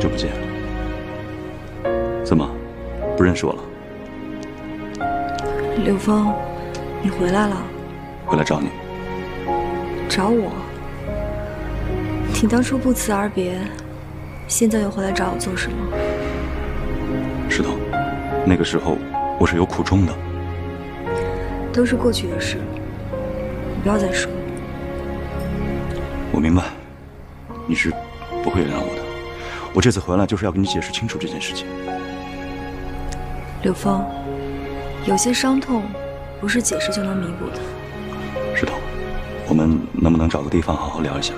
久不见，怎么不认识我了？刘峰，你回来了？回来找你。找我？你当初不辞而别，现在又回来找我做什么？石头，那个时候我是有苦衷的。都是过去的事，你不要再说。我明白，你是不会原谅我的。我这次回来就是要跟你解释清楚这件事情。刘峰，有些伤痛不是解释就能弥补的。石头，我们能不能找个地方好好聊一下？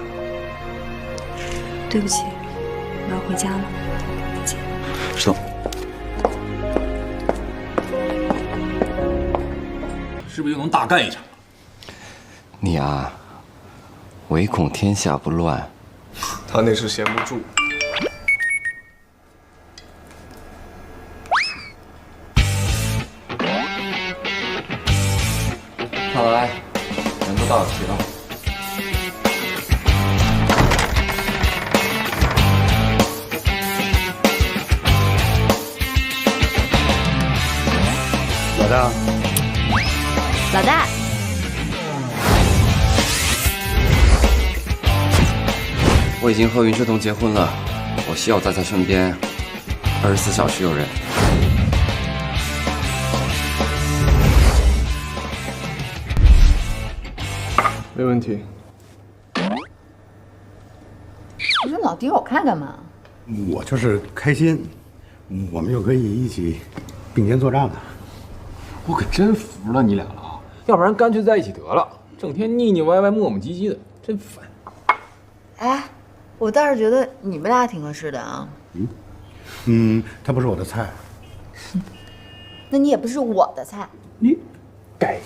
对不起，我要回家了，再见。石头，是不是又能大干一场？你啊，唯恐天下不乱。他那是闲不住。看来人都到齐了。老大，老大，我已经和云志东结婚了，我需要在他身边，24小时有人。没问题。不是老盯着我看干嘛？我就是开心，我们又可以一起并肩作战了。我可真服了你俩了啊！要不然干脆在一起得了，整天腻腻歪歪、磨磨唧唧的，真烦。哎，我倒是觉得你们俩挺合适的啊。他不是我的菜。那你也不是我的菜。你该。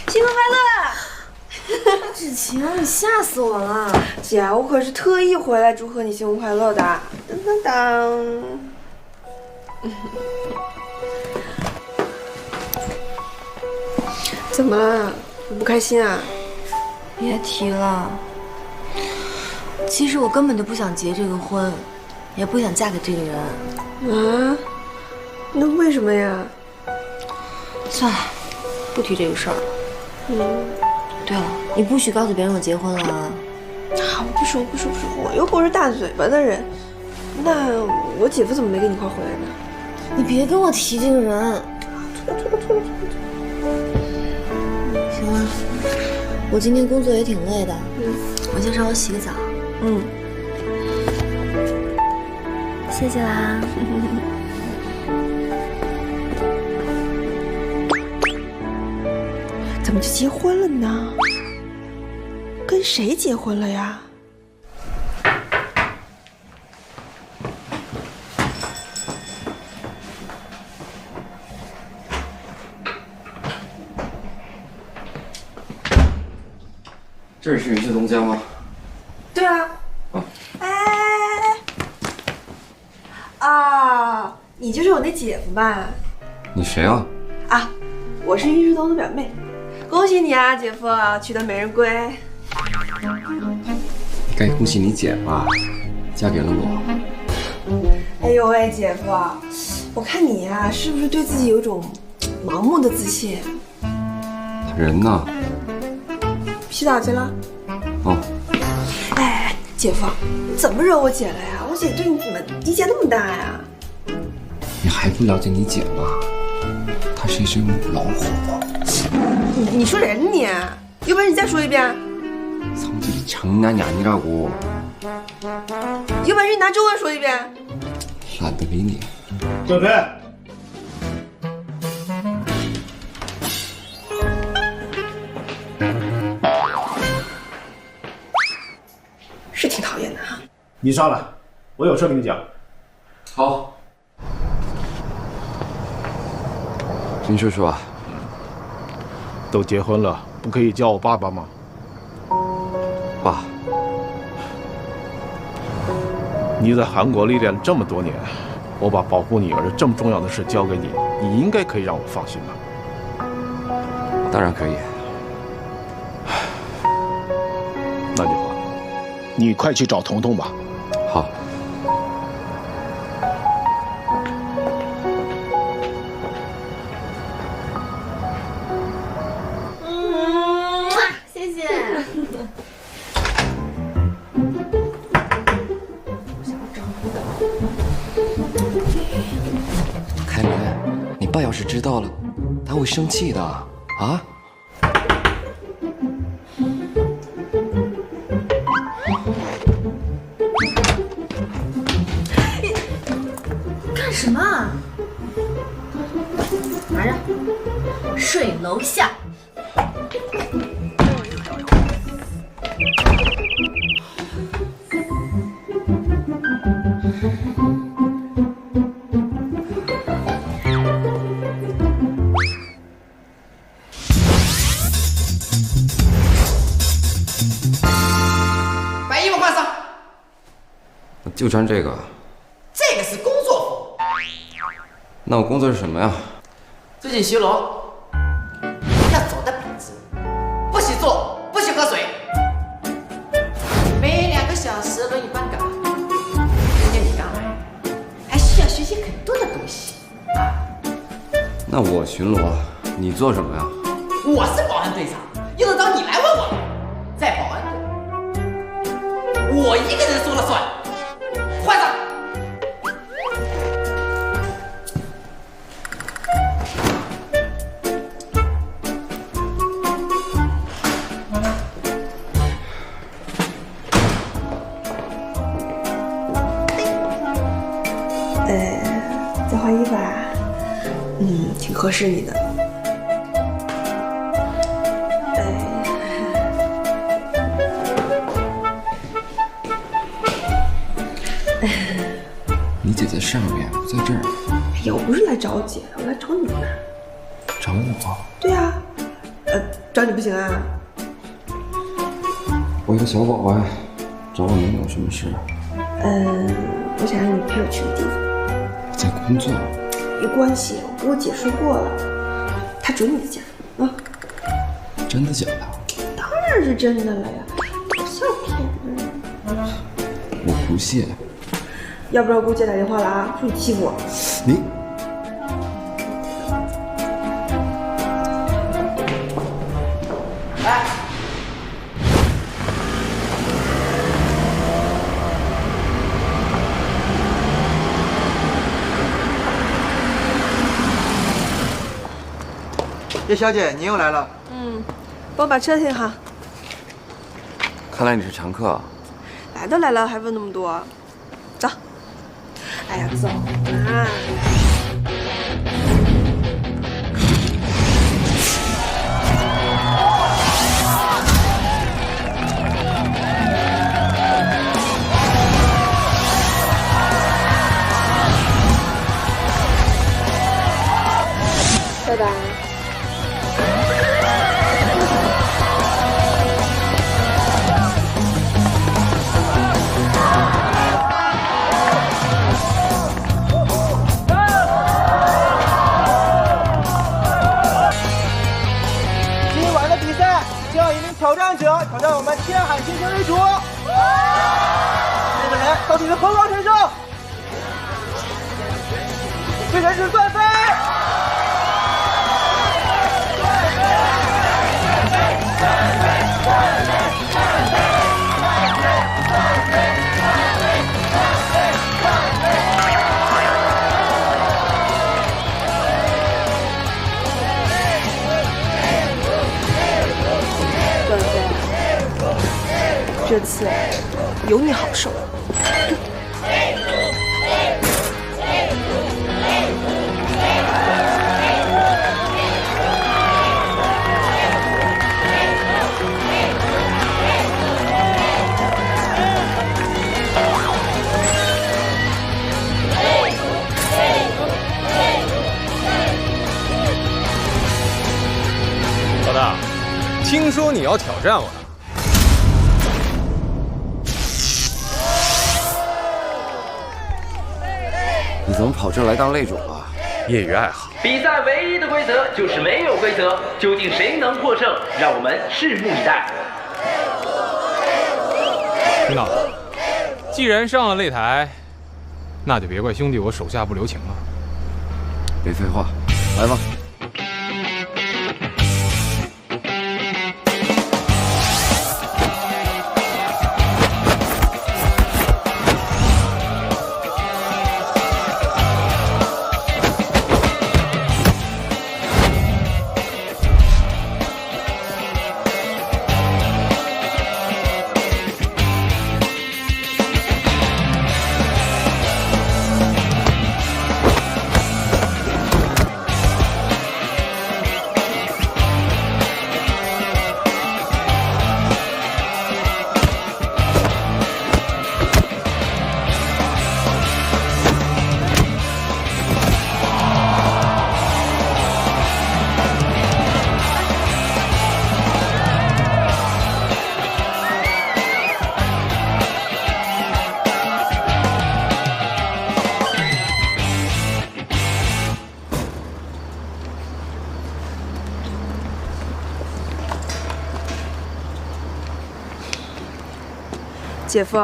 新婚快乐！芷晴，你吓死我了！姐，我可是特意回来祝贺你新婚快乐的。当当当！怎么了？你不开心啊？别提了。其实我根本就不想结这个婚，也不想嫁给这个人。啊？那为什么呀？算了，不提这个事儿了。对了，你不许告诉别人我结婚了啊！我不说，我又不是大嘴巴的人。那我姐夫怎么没跟你一块回来呢？你别跟我提这个人。错了。行了，我今天工作也挺累的，我先上楼洗个澡。谢谢啦。怎么就结婚了呢？跟谁结婚了呀？这是云志东家吗？对啊。你就是我那姐夫吧？你谁啊？我是殷世东的表妹。恭喜你啊，姐夫娶得美人归。该恭喜你姐吧，嫁给了我。哎呦喂，姐夫，我看你呀，是不是对自己有种盲目的自信？人呢？洗澡去了。哦。哎，姐夫，你怎么惹我姐了呀？我姐对你怎么意见那么大呀？你还不了解你姐吗？她是一只母老虎。你说人你，有本事你再说一遍。성질이 장난이 아니라고. 有本事你拿中文说一遍。懒得理你。准备。是挺讨厌的哈。你上来，我有事跟你讲。好。林叔叔啊，都结婚了，不可以叫我爸爸吗？爸，你在韩国历练这么多年，我把保护女儿这么重要的事交给你，你应该可以让我放心吧？当然可以。那就好。你快去找彤彤吧。好。谢谢。开门，你爸要是知道了，他会生气的啊！干什么啊？拿着，睡楼下。把衣服换上，就穿这个。这个是工作服。那我工作是什么呀？最近巡逻，要走得笔直，不许坐，不许喝水，每2个小时轮椅班岗。今天你刚来，还需要学习很多的东西啊。那我巡逻，你做什么呀？我是保安队长，用得着你来问我？在保安队，我一个人说了算。换上。再换衣服啊？挺合适你的。你姐在上面，不在这儿。哎呀，我不是来找姐，我来找你呢。找我？对啊，找你不行啊？我一个小保安，找我能有什么事？我想让你陪我去个地方。我在工作。没关系，我跟我姐说过了，她准你的假啊。真的假的？当然是真的了呀，不像骗人。我不信。要不然我给我姐打电话了啊，说你欺负我。你。来。叶小姐，您又来了。帮我把车停好。看来你是常客。来都来了，还问那么多？走。哎呀，走啊！拜拜。今晚的比赛将以一名挑战者挑战我们天海星星为主。这个人到底是何方神圣？这人是段飞。段飞，这次有你好受。老大，听说你要挑战我了。你怎么跑这儿来当擂主了？业余爱好。比赛唯一的规则就是没有规则，究竟谁能获胜？让我们拭目以待。领导，既然上了擂台，那就别怪兄弟我手下不留情了。别废话，来吧。姐夫，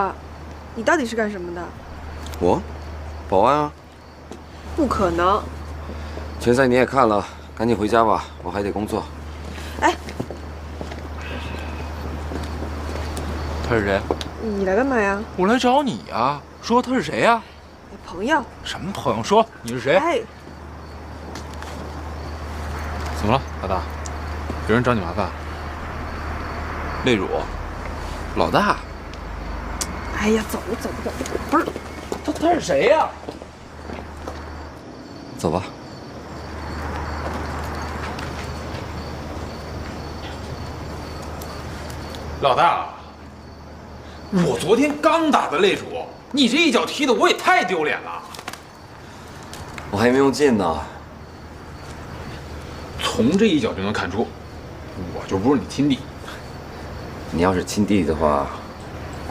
你到底是干什么的？我，保安啊。不可能。拳赛你也看了，赶紧回家吧，我还得工作。哎，他是谁？你来干嘛呀？我来找你呀。说他是谁呀？朋友。什么朋友？说你是谁？哎，怎么了，老大？有人找你麻烦？泪乳，老大。哎呀，走，不是，他是谁呀？走吧。老大，我昨天刚打的擂主，你这一脚踢的我也太丢脸了。我还没用劲呢。从这一脚就能看出，我就不是你亲弟。你要是亲弟弟的话，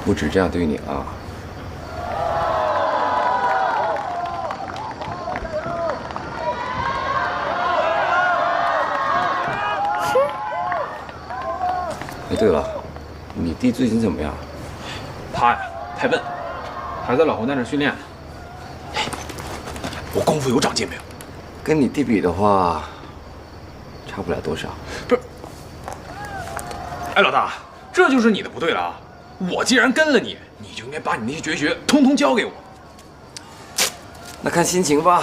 不止这样对你啊。哎，对了，你弟最近怎么样？他呀，太笨，还在老胡那儿训练呢。我功夫有长进没有？跟你弟比的话，差不了多少。不是，哎，老大，这就是你的不对了啊！我既然跟了你，你就应该把你那些绝学通通教给我。那看心情吧。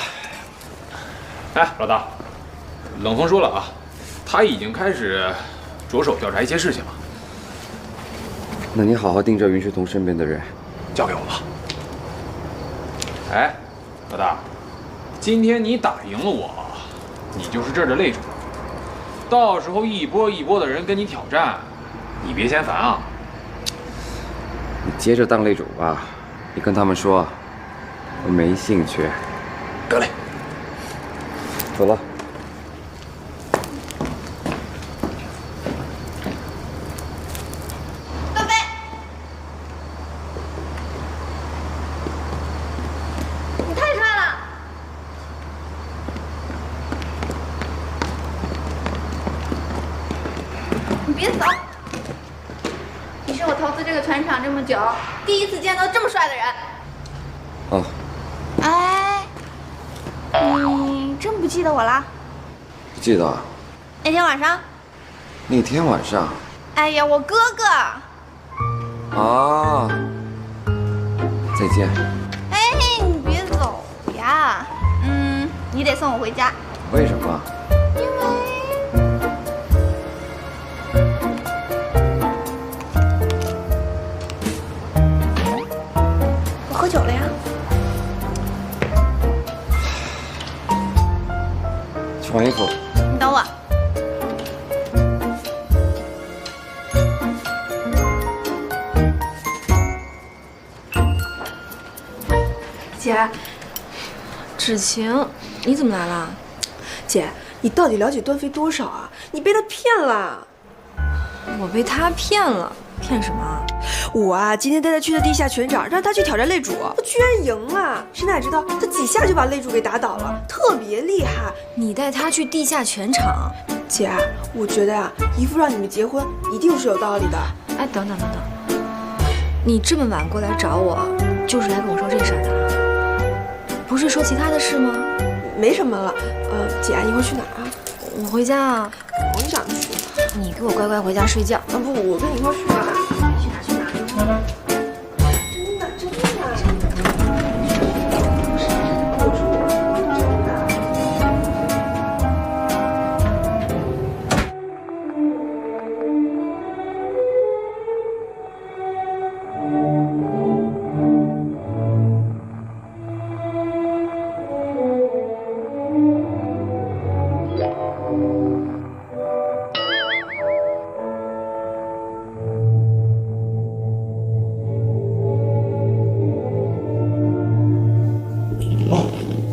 哎，老大，冷风说了啊，他已经开始着手调查一些事情了。那你好好盯着云世彤身边的人，交给我吧。哎，老大，今天你打赢了我，你就是这儿的擂主。到时候一波一波的人跟你挑战，你别嫌烦啊。你接着当擂主吧，你跟他们说，我没兴趣。得嘞，走了。船厂这么久，第一次见到这么帅的人。哦。哎，你真不记得我啦？不记得。那天晚上。那天晚上。哎呀，我哥哥。啊。再见。哎，你别走呀。你得送我回家。为什么？因为。喝酒了呀？去换衣服。你等我。姐，芷晴，你怎么来了？姐，你到底了解段飞多少啊？你被他骗了。我被他骗了？骗什么啊？我啊，今天带他去的地下拳场，让他去挑战擂主，他居然赢了。谁哪知道他几下就把擂主给打倒了，特别厉害。你带他去地下拳场？姐，我觉得啊，姨父让你们结婚一定是有道理的。哎，等等，你这么晚过来找我，就是来跟我说这事儿的？不是说其他的事吗？没什么了。姐，一会儿去哪儿啊？我回家啊。我也想去。你给我乖乖回家睡觉。不，我跟你一块儿去吧。去哪？真的。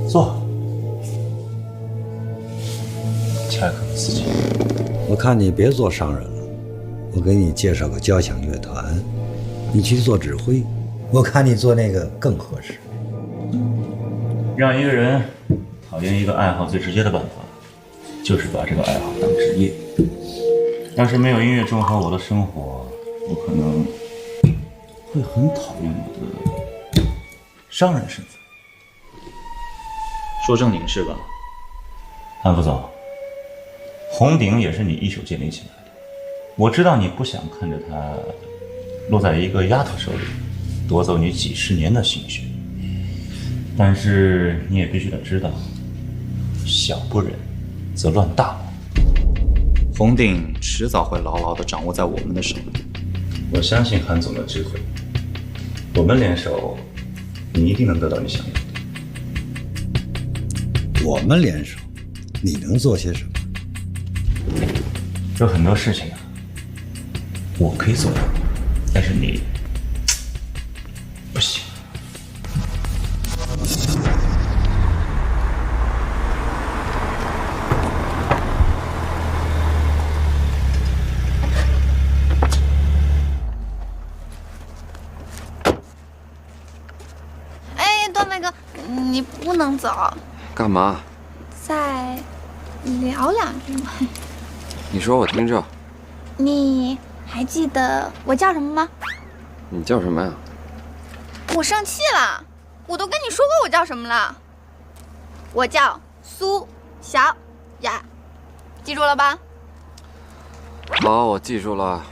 坐。恰克斯基，我看你别做商人了，我给你介绍个交响乐团，你去做指挥，我看你做那个更合适。让一个人讨厌一个爱好最直接的办法，就是把这个爱好当职业。要是没有音乐中和我的生活，我可能会很讨厌我的商人身份。说正经事吧，韩副总，红鼎也是你一手建立起来的。我知道你不想看着它落在一个丫头手里，夺走你几十年的心血，但是你也必须得知道，小不忍则乱大谋。红鼎迟早会牢牢地掌握在我们的手里。我相信韩总的智慧，我们联手，你一定能得到你想要的。我们联手，你能做些什么？有很多事情啊，我可以做到，但是你不行。哎，段伟哥，你不能走。干嘛？再聊两句嘛。你说我听着。你还记得我叫什么吗？你叫什么呀？我生气了，我都跟你说过我叫什么了。我叫苏小雅，记住了吧？好，我记住了。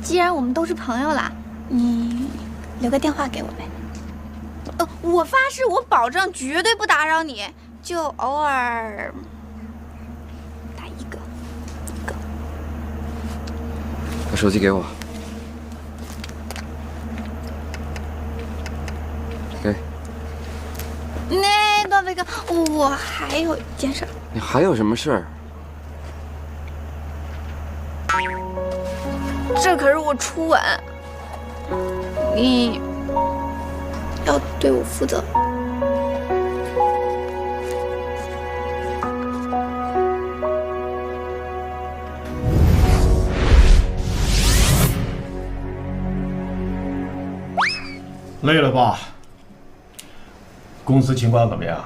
既然我们都是朋友啦，你留个电话给我呗。我发誓，我保证绝对不打扰你，就偶尔打一个。把手机给我。给。那段飞哥，我还有一件事。你还有什么事儿？这可是我初吻，你要对我负责。累了吧？公司情况怎么样？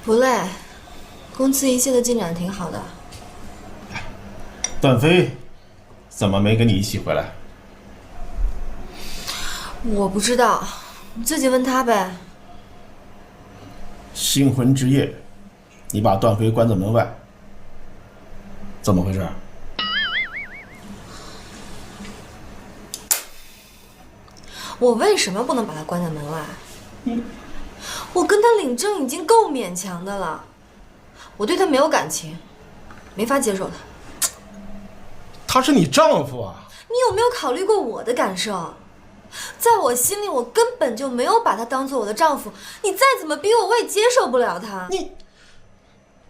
不累，公司一切的进展挺好的。段飞怎么没跟你一起回来？我不知道，你自己问他呗。新婚之夜，你把段飞关在门外，怎么回事？我为什么不能把他关在门外？我跟他领证已经够勉强的了，我对他没有感情，没法接受他。他是你丈夫啊！你有没有考虑过我的感受？在我心里，我根本就没有把他当做我的丈夫。你再怎么逼我，我也接受不了他。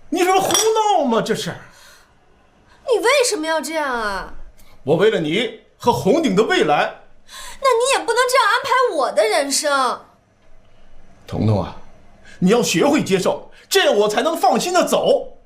你是胡闹吗？这是。你为什么要这样啊？我为了你和红鼎的未来。那你也不能这样安排我的人生。彤彤啊，你要学会接受，这样我才能放心的走。